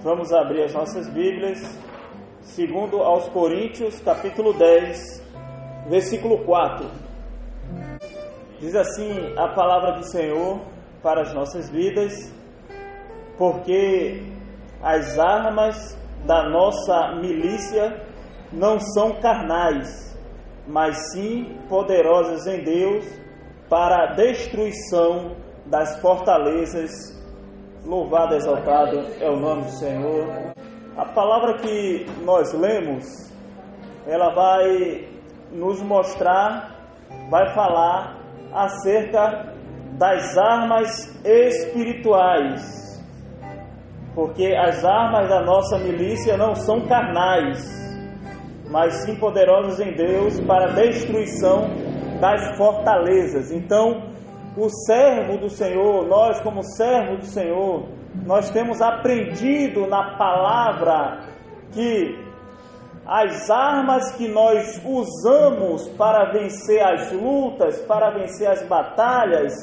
Vamos abrir as nossas Bíblias, segundo aos Coríntios, capítulo 10, versículo 4. Diz assim a palavra do Senhor para as nossas vidas: porque as armas da nossa milícia não são carnais, mas sim poderosas em Deus para a destruição das fortalezas. Louvado e exaltado é o nome do Senhor. A palavra que nós lemos, ela vai nos mostrar, vai falar acerca das armas espirituais, porque as armas da nossa milícia não são carnais, mas sim poderosas em Deus para a destruição das fortalezas. Então, o servo do Senhor, nós como servo do Senhor, nós temos aprendido na palavra que as armas que nós usamos para vencer as lutas, para vencer as batalhas,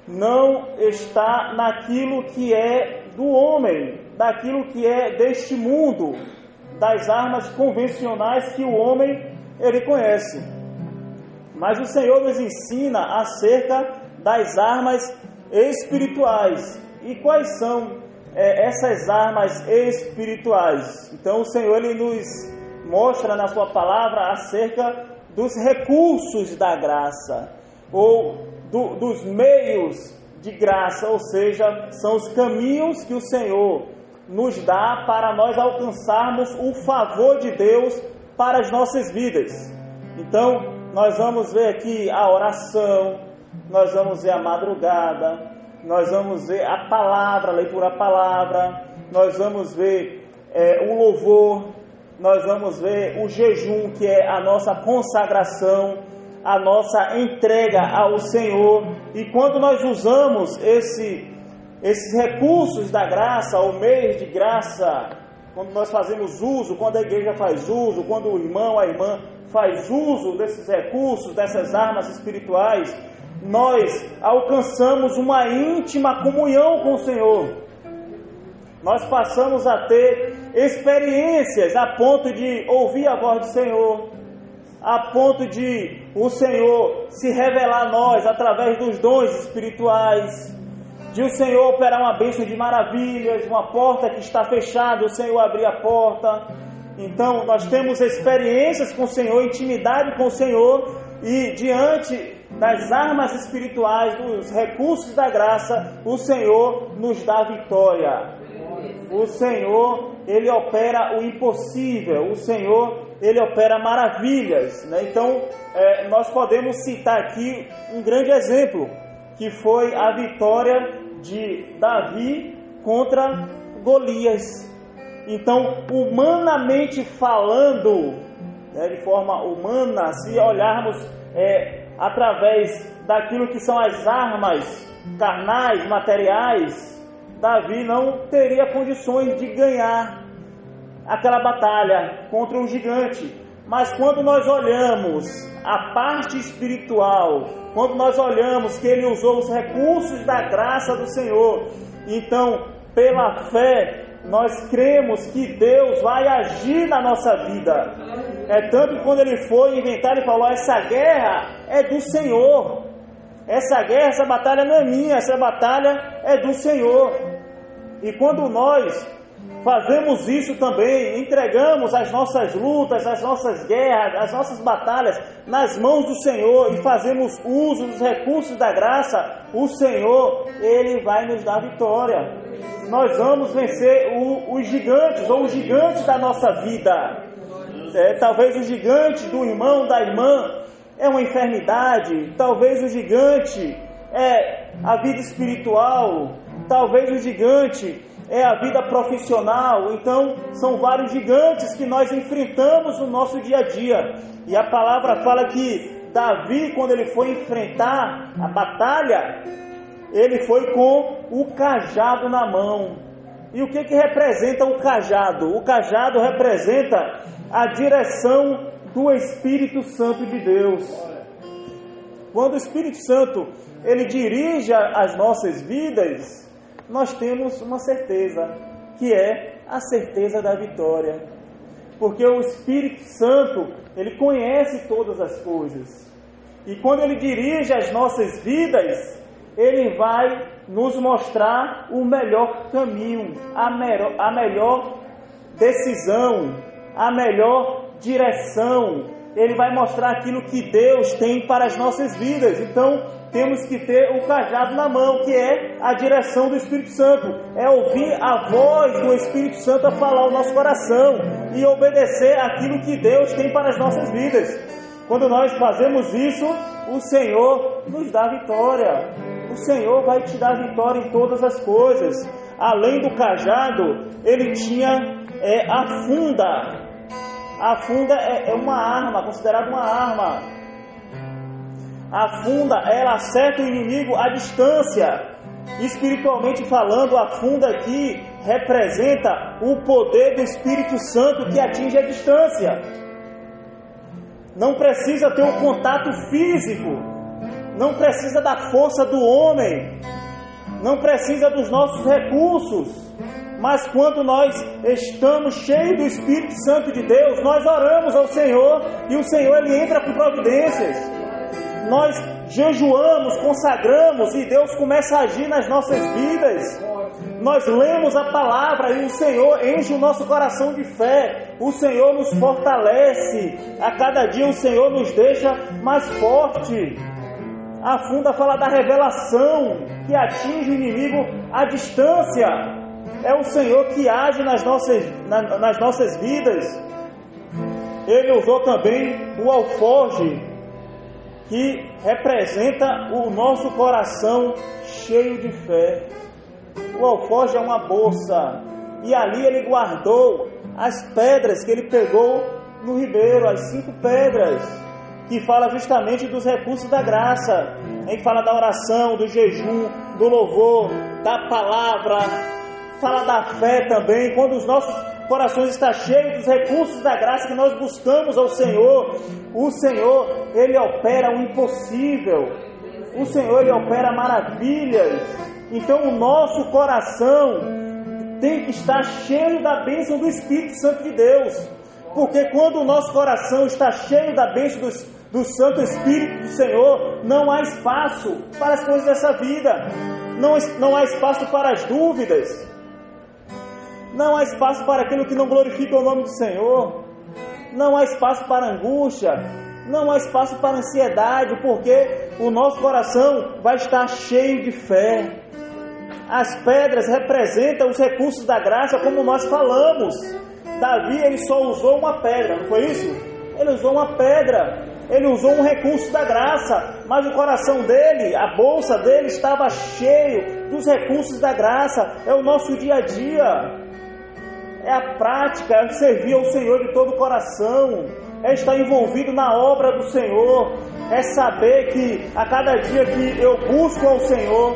não está naquilo que é do homem, daquilo que é deste mundo, das armas convencionais que o homem ele conhece. Mas o Senhor nos ensina acerca das armas espirituais. E quais são essas armas espirituais? Então o Senhor ele nos mostra na sua palavra acerca dos recursos da graça, ou dos meios de graça, ou seja, são os caminhos que o Senhor nos dá para nós alcançarmos o favor de Deus para as nossas vidas. Então nós vamos ver aqui a oração, nós vamos ver a madrugada, nós vamos ver a palavra, a leitura da palavra, nós vamos ver o louvor, nós vamos ver o jejum, que é a nossa consagração, a nossa entrega ao Senhor. E quando nós usamos esses recursos da graça, o meio de graça, quando nós fazemos uso, quando a igreja faz uso, quando o irmão, a irmã faz uso desses recursos, dessas armas espirituais, nós alcançamos uma íntima comunhão com o Senhor. Nós passamos a ter experiências a ponto de ouvir a voz do Senhor, a ponto de o Senhor se revelar a nós através dos dons espirituais, de o Senhor operar uma bênção de maravilhas, uma porta que está fechada, o Senhor abrir a porta. Então nós temos experiências com o Senhor, intimidade com o Senhor, e diante das armas espirituais, dos recursos da graça, o Senhor nos dá vitória. O Senhor, Ele opera o impossível. O Senhor, Ele opera maravilhas, né? Então, nós podemos citar aqui um grande exemplo, que foi a vitória de Davi contra Golias. Então, humanamente falando, de forma humana, se olharmos através daquilo que são as armas carnais, materiais, Davi não teria condições de ganhar aquela batalha contra um gigante. Mas quando nós olhamos a parte espiritual, quando nós olhamos que ele usou os recursos da graça do Senhor, então, pela fé, nós cremos que Deus vai agir na nossa vida. Tanto que quando ele foi inventar, ele falou: essa guerra é do Senhor. Essa guerra, essa batalha não é minha, essa batalha é do Senhor. E quando nós fazemos isso também, entregamos as nossas lutas, as nossas guerras, as nossas batalhas nas mãos do Senhor e fazemos uso dos recursos da graça, o Senhor, Ele vai nos dar vitória. Nós vamos vencer os gigantes, ou os gigantes da nossa vida. Talvez o gigante do irmão, da irmã, é uma enfermidade. Talvez o gigante é a vida espiritual. Talvez o gigante é a vida profissional. Então, são vários gigantes que nós enfrentamos no nosso dia a dia. E a palavra fala que Davi, quando ele foi enfrentar a batalha, ele foi com o cajado na mão. E o que representa o cajado? O cajado representa a direção do Espírito Santo de Deus. Quando o Espírito Santo ele dirige as nossas vidas, nós temos uma certeza, que é a certeza da vitória. Porque o Espírito Santo, ele conhece todas as coisas. E quando ele dirige as nossas vidas, ele vai nos mostrar o melhor caminho, a melhor decisão, a melhor direção. Ele vai mostrar aquilo que Deus tem para as nossas vidas. Então, temos que ter o cajado na mão, que é a direção do Espírito Santo. É ouvir a voz do Espírito Santo a falar ao nosso coração e obedecer aquilo que Deus tem para as nossas vidas. Quando nós fazemos isso, o Senhor nos dá vitória. O Senhor vai te dar vitória em todas as coisas. Além do cajado, ele tinha a funda. A funda é uma arma, considerada uma arma. A funda, ela acerta o inimigo à distância. Espiritualmente falando, a funda aqui representa o poder do Espírito Santo que atinge a distância. Não precisa ter um contato físico, não precisa da força do homem, não precisa dos nossos recursos, mas quando nós estamos cheios do Espírito Santo de Deus, nós oramos ao Senhor e o Senhor ele entra com providências. Nós jejuamos, consagramos e Deus começa a agir nas nossas vidas. Nós lemos a palavra e o Senhor enche o nosso coração de fé. O Senhor nos fortalece. A cada dia o Senhor nos deixa mais forte. A funda fala da revelação que atinge o inimigo à distância. É o Senhor que age nas nossas vidas. Ele usou também o alforje, que representa o nosso coração cheio de fé. O alforje é uma bolsa, e ali ele guardou as pedras que ele pegou no ribeiro, as 5 pedras, que fala justamente dos recursos da graça. A gente fala da oração, do jejum, do louvor, da palavra, fala da fé também. Quando os nossos corações estão cheios dos recursos da graça que nós buscamos ao Senhor, o Senhor, ele opera o impossível. O Senhor, ele opera maravilhas. Então o nosso coração tem que estar cheio da bênção do Espírito Santo de Deus. Porque quando o nosso coração está cheio da bênção do Santo Espírito do Senhor, não há espaço para as coisas dessa vida. Não há espaço para as dúvidas. Não há espaço para aquilo que não glorifica o nome do Senhor. Não há espaço para angústia. Não há espaço para ansiedade, porque o nosso coração vai estar cheio de fé. As pedras representam os recursos da graça, como nós falamos. Davi, ele só usou uma pedra, não foi isso? Ele usou uma pedra, ele usou um recurso da graça, mas o coração dele, a bolsa dele estava cheio dos recursos da graça. É o nosso dia a dia. É a prática, é servir ao Senhor de todo o coração, é estar envolvido na obra do Senhor, é saber que a cada dia que eu busco ao Senhor,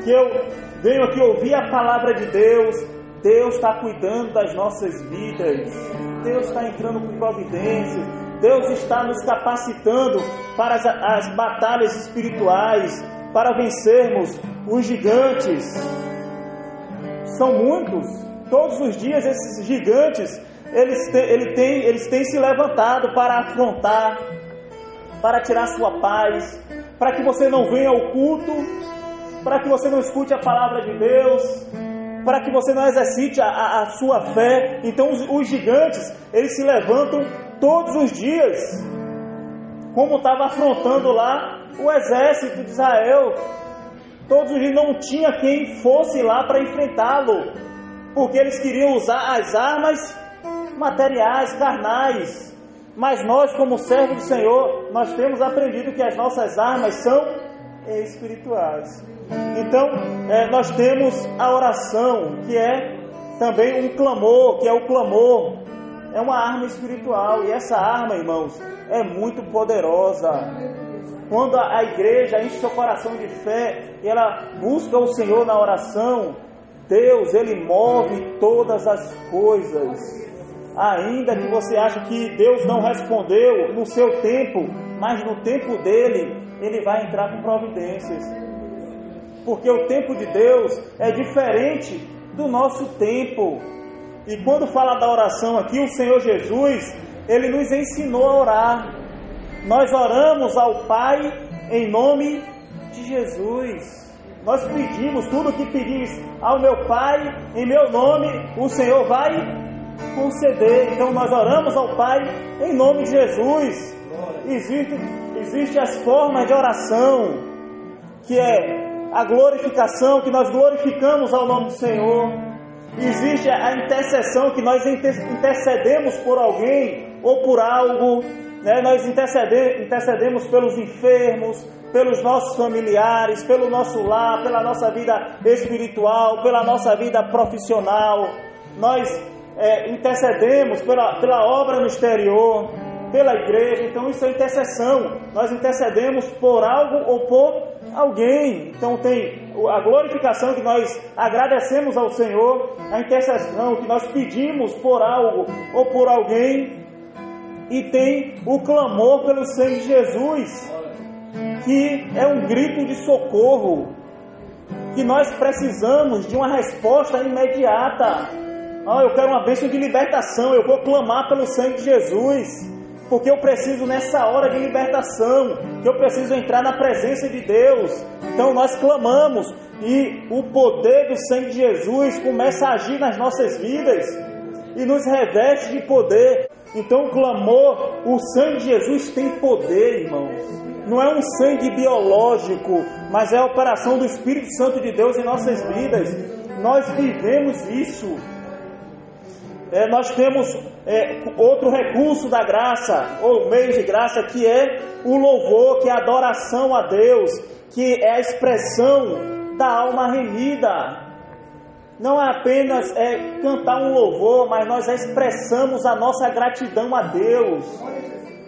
que eu venho aqui ouvir a palavra de Deus, Deus está cuidando das nossas vidas, Deus está entrando com providência, Deus está nos capacitando para as batalhas espirituais, para vencermos os gigantes. São muitos. Todos os dias esses gigantes, eles têm se levantado para afrontar, para tirar sua paz, para que você não venha ao culto, para que você não escute a palavra de Deus, para que você não exercite a sua fé. Então os gigantes, eles se levantam todos os dias, como estava afrontando lá o exército de Israel. Todos os dias não tinha quem fosse lá para enfrentá-lo, porque eles queriam usar as armas materiais, carnais. Mas nós, como servos do Senhor, nós temos aprendido que as nossas armas são espirituais. Então, nós temos a oração, que é também um clamor, que é o clamor. É uma arma espiritual, e essa arma, irmãos, é muito poderosa. Quando a igreja enche seu coração de fé, e ela busca o Senhor na oração, Deus, ele move todas as coisas. Ainda que você ache que Deus não respondeu no seu tempo, mas no tempo dele, ele vai entrar com providências. Porque o tempo de Deus é diferente do nosso tempo. E quando fala da oração aqui, o Senhor Jesus, Ele nos ensinou a orar. Nós oramos ao Pai em nome de Jesus. Nós pedimos tudo o que pedimos ao meu Pai, em meu nome, o Senhor vai conceder. Então nós oramos ao Pai em nome de Jesus. Existem as formas de oração, que é a glorificação, que nós glorificamos ao nome do Senhor. Existe a intercessão, que nós intercedemos por alguém ou por algo, né? Nós intercedemos pelos enfermos, pelos nossos familiares, pelo nosso lar, pela nossa vida espiritual, pela nossa vida profissional. Nós intercedemos pela obra no exterior, pela igreja. Então isso é intercessão. Nós intercedemos por algo ou por alguém. Então tem a glorificação, que nós agradecemos ao Senhor, a intercessão, que nós pedimos por algo ou por alguém, e tem o clamor pelo sangue de Jesus, que é um grito de socorro, que nós precisamos de uma resposta imediata. Eu quero uma bênção de libertação, eu vou clamar pelo sangue de Jesus, porque eu preciso nessa hora de libertação, que eu preciso entrar na presença de Deus. Então nós clamamos, e o poder do sangue de Jesus começa a agir nas nossas vidas e nos reveste de poder. Então o clamor, o sangue de Jesus tem poder, irmãos. Não é um sangue biológico, mas é a operação do Espírito Santo de Deus em nossas vidas. Nós vivemos isso. Nós temos outro recurso da graça, ou meio de graça, que é o louvor, que é a adoração a Deus, que é a expressão da alma remida. Não é apenas cantar um louvor, mas nós expressamos a nossa gratidão a Deus.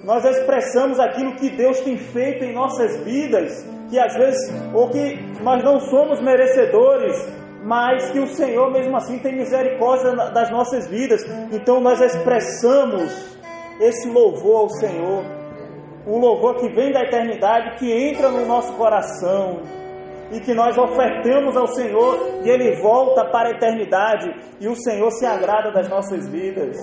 Nós expressamos aquilo que Deus tem feito em nossas vidas, que às vezes, ou que nós não somos merecedores, mas que o Senhor mesmo assim tem misericórdia das nossas vidas. Então nós expressamos esse louvor ao Senhor, um louvor que vem da eternidade, que entra no nosso coração, e que nós ofertamos ao Senhor, e Ele volta para a eternidade, e o Senhor se agrada das nossas vidas.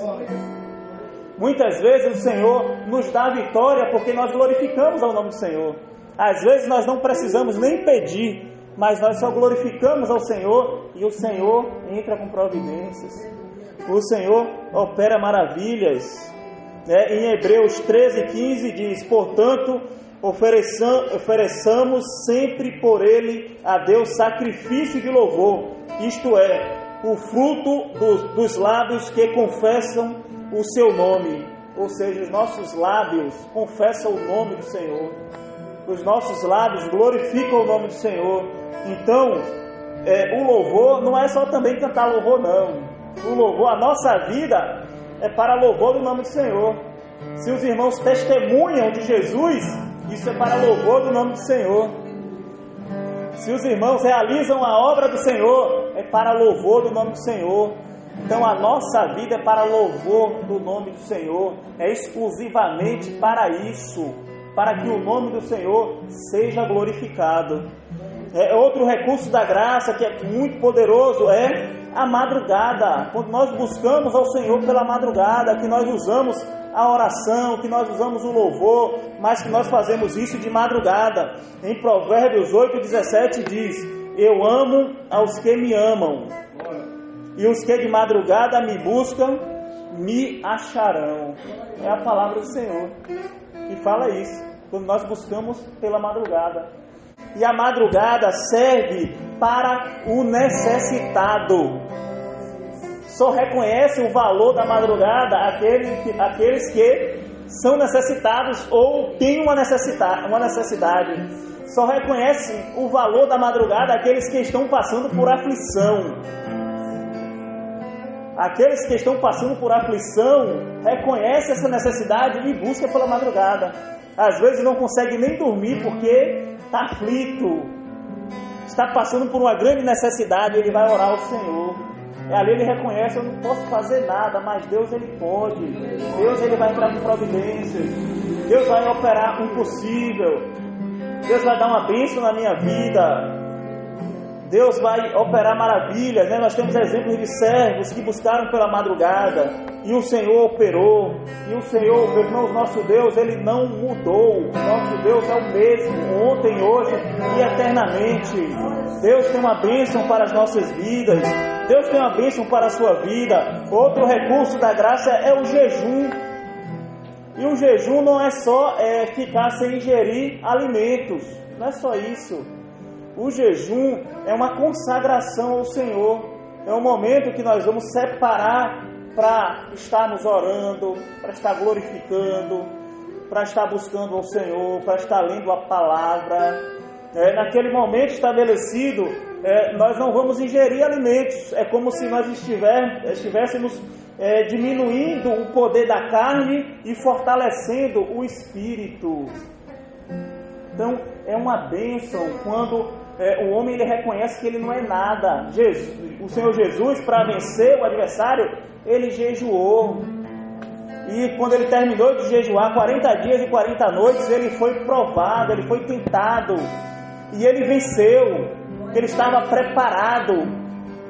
Muitas vezes o Senhor nos dá a vitória porque nós glorificamos ao nome do Senhor. Às vezes nós não precisamos nem pedir, mas nós só glorificamos ao Senhor, e o Senhor entra com providências. O Senhor opera maravilhas. Em Hebreus 13:15 diz: portanto, ofereçamos sempre por Ele a Deus sacrifício de louvor, isto é, o fruto dos lábios que confessam o seu nome. Ou seja, os nossos lábios confessam o nome do Senhor. Os nossos lábios glorificam o nome do Senhor. Então, o louvor não é só também cantar louvor, não. O louvor, a nossa vida é para louvor do nome do Senhor. Se os irmãos testemunham de Jesus, isso é para louvor do nome do Senhor. Se os irmãos realizam a obra do Senhor, é para louvor do nome do Senhor. Então a nossa vida é para louvor do nome do Senhor, é exclusivamente para isso, para que o nome do Senhor seja glorificado. Outro recurso da graça que é muito poderoso é a madrugada. Quando nós buscamos ao Senhor pela madrugada, que nós usamos a oração, que nós usamos o louvor, mas que nós fazemos isso de madrugada. Em Provérbios 8:17 diz: eu amo aos que me amam, e os que de madrugada me buscam, me acharão. É a palavra do Senhor que fala isso, quando nós buscamos pela madrugada. E a madrugada serve para o necessitado. Só reconhece o valor da madrugada aqueles que são necessitados ou têm uma necessidade. Só reconhece o valor da madrugada aqueles que estão passando por aflição. Aqueles que estão passando por aflição reconhecem essa necessidade e buscam pela madrugada. Às vezes não consegue nem dormir porque está aflito, está passando por uma grande necessidade. Ele vai orar ao Senhor. Ali ele reconhece: eu não posso fazer nada, mas Deus ele pode. Deus ele vai entrar com providências. Deus vai operar o impossível. Deus vai dar uma bênção na minha vida. Deus vai operar maravilhas, né? Nós temos exemplos de servos que buscaram pela madrugada e o Senhor operou. E o Senhor, meus irmãos, nosso Deus, Ele não mudou. Nosso Deus é o mesmo, ontem, hoje e eternamente. Deus tem uma bênção para as nossas vidas. Deus tem uma bênção para a sua vida. Outro recurso da graça é o jejum. E o jejum não é só ficar sem ingerir alimentos. Não é só isso. O jejum é uma consagração ao Senhor. É um momento que nós vamos separar para estarmos orando, para estar glorificando, para estar buscando ao Senhor, para estar lendo a palavra. Naquele momento estabelecido, nós não vamos ingerir alimentos. É como se nós estivéssemos diminuindo o poder da carne e fortalecendo o espírito. Então, é uma bênção quando o homem ele reconhece que ele não é nada. O Senhor Jesus, para vencer o adversário, ele jejuou. E quando ele terminou de jejuar 40 dias e 40 noites, ele foi provado, ele foi tentado. E ele venceu, porque ele estava preparado.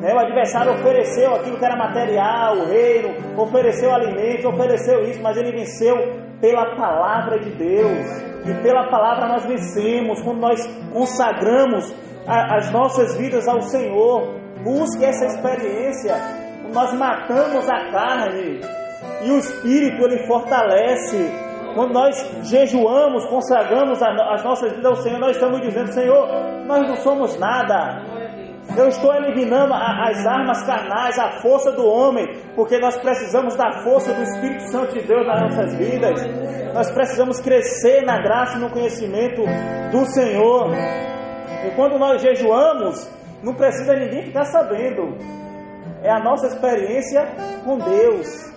O adversário ofereceu aquilo que era material, o reino, ofereceu alimentos, ofereceu isso, mas ele venceu pela palavra de Deus. E pela palavra nós vencemos, quando nós consagramos as nossas vidas ao Senhor. Busque essa experiência. Nós matamos a carne e o Espírito ele fortalece. Quando nós jejuamos, consagramos as nossas vidas ao Senhor, nós estamos dizendo: Senhor, nós não somos nada. Eu estou eliminando as armas carnais, a força do homem, porque nós precisamos da força do Espírito Santo de Deus nas nossas vidas. Nós precisamos crescer na graça e no conhecimento do Senhor. E quando nós jejuamos, não precisa ninguém ficar sabendo. É a nossa experiência com Deus.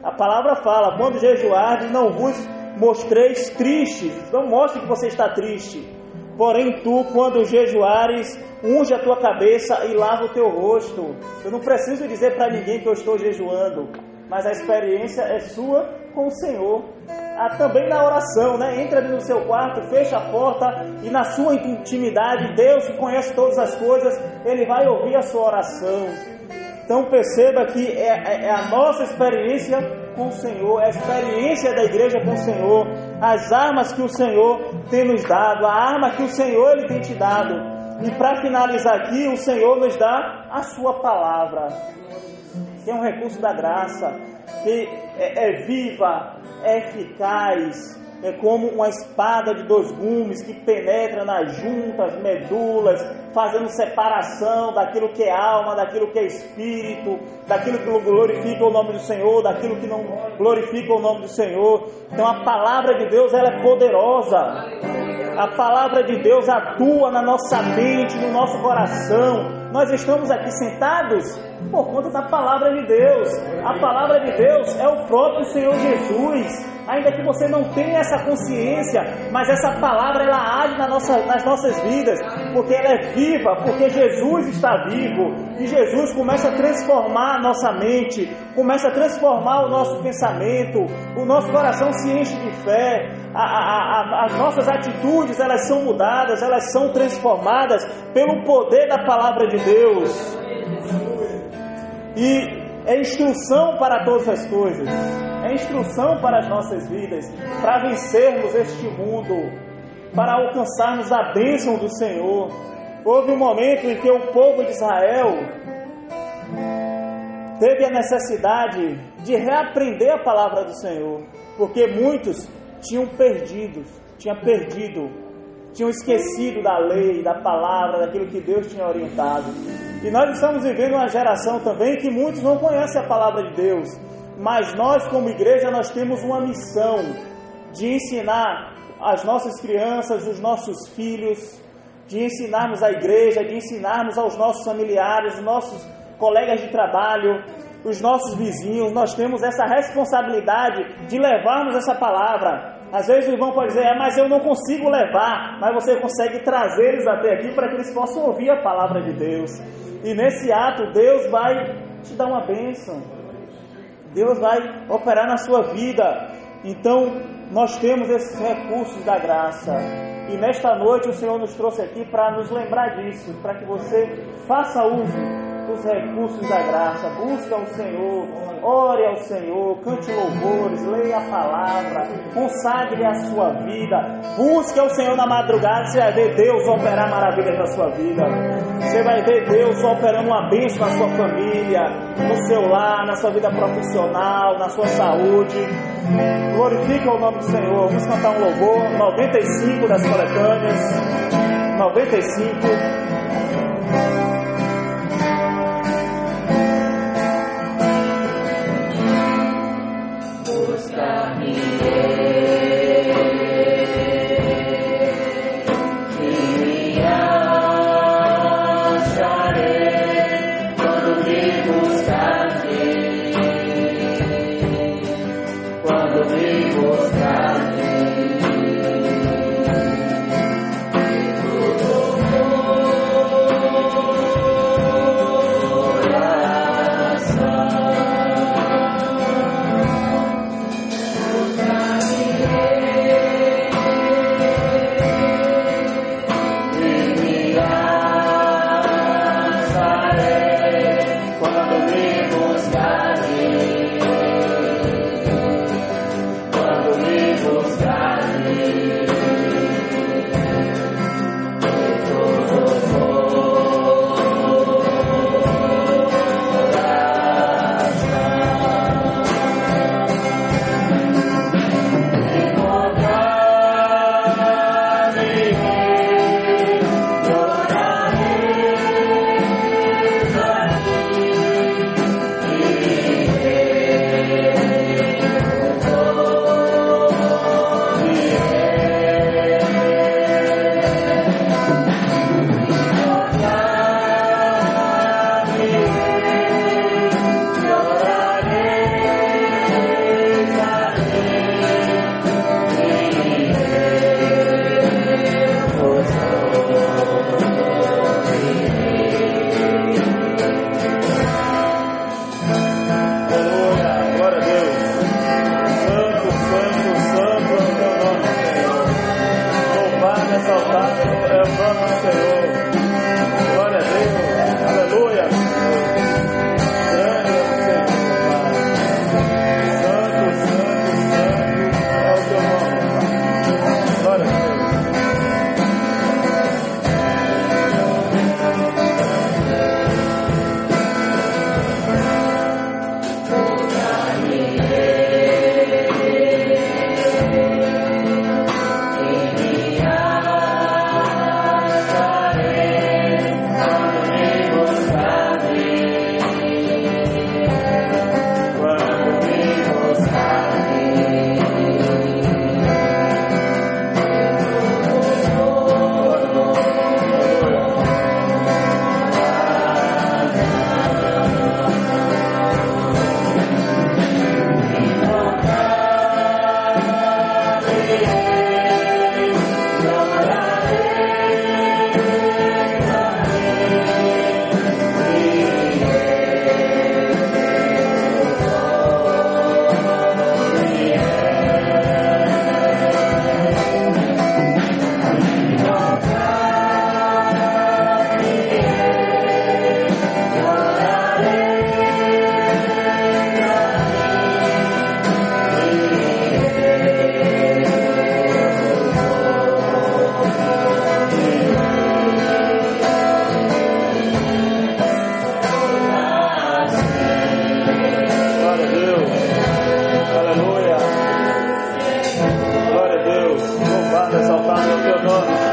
A palavra fala: quando jejuardes, não vos mostreis tristes. Não mostre que você está triste. Porém tu, quando jejuares, unge a tua cabeça e lava o teu rosto. Eu não preciso dizer para ninguém que eu estou jejuando, mas a experiência é sua com o Senhor. Também na oração, entra no seu quarto, fecha a porta e na sua intimidade, Deus que conhece todas as coisas, Ele vai ouvir a sua oração. Então perceba que é a nossa experiência com o Senhor, é a experiência da igreja com o Senhor, as armas que o Senhor tem nos dado, a arma que o Senhor Ele tem te dado. E para finalizar aqui, o Senhor nos dá a sua palavra, que é um recurso da graça, que é viva, é eficaz, é como uma espada de 2 gumes que penetra nas juntas, medulas, fazendo separação daquilo que é alma, daquilo que é espírito, daquilo que glorifica o nome do Senhor, daquilo que não glorifica o nome do Senhor. Então a palavra de Deus ela é poderosa. A palavra de Deus atua na nossa mente, no nosso coração. Nós estamos aqui sentados por conta da palavra de Deus. A palavra de Deus é o próprio Senhor Jesus. Ainda que você não tenha essa consciência, mas essa palavra ela age nas nossas vidas, porque ela é viva, porque Jesus está vivo. E Jesus começa a transformar a nossa mente, começa a transformar o nosso pensamento, o nosso coração se enche de fé, as nossas atitudes elas são mudadas, elas são transformadas pelo poder da palavra de Deus. E é instrução para todas as coisas, é instrução para as nossas vidas, para vencermos este mundo, para alcançarmos a bênção do Senhor. Houve um momento em que o povo de Israel teve a necessidade de reaprender a palavra do Senhor, porque muitos tinham perdido, tinham esquecido da lei, da palavra, daquilo que Deus tinha orientado. E nós estamos vivendo uma geração também que muitos não conhecem a palavra de Deus, mas nós como igreja nós temos uma missão de ensinar as nossas crianças, os nossos filhos, de ensinarmos a igreja, de ensinarmos aos nossos familiares, os nossos colegas de trabalho, os nossos vizinhos. Nós temos essa responsabilidade de levarmos essa palavra. Às vezes o irmão pode dizer: mas eu não consigo levar, mas você consegue trazer eles até aqui para que eles possam ouvir a palavra de Deus. E nesse ato Deus vai te dar uma bênção, Deus vai operar na sua vida. Então nós temos esses recursos da graça. E nesta noite o Senhor nos trouxe aqui para nos lembrar disso, para que você faça uso dos recursos da graça, busque ao Senhor, ore ao Senhor, cante louvores, leia a palavra, consagre a sua vida, busque ao Senhor na madrugada. Você vai ver Deus operar maravilhas na sua vida, você vai ver Deus operando uma bênção na sua família, no seu lar, na sua vida profissional, na sua saúde. Glorifique o nome do Senhor. Vamos cantar um louvor 95 das coletâneas, 95. Exaltado é o teu nome.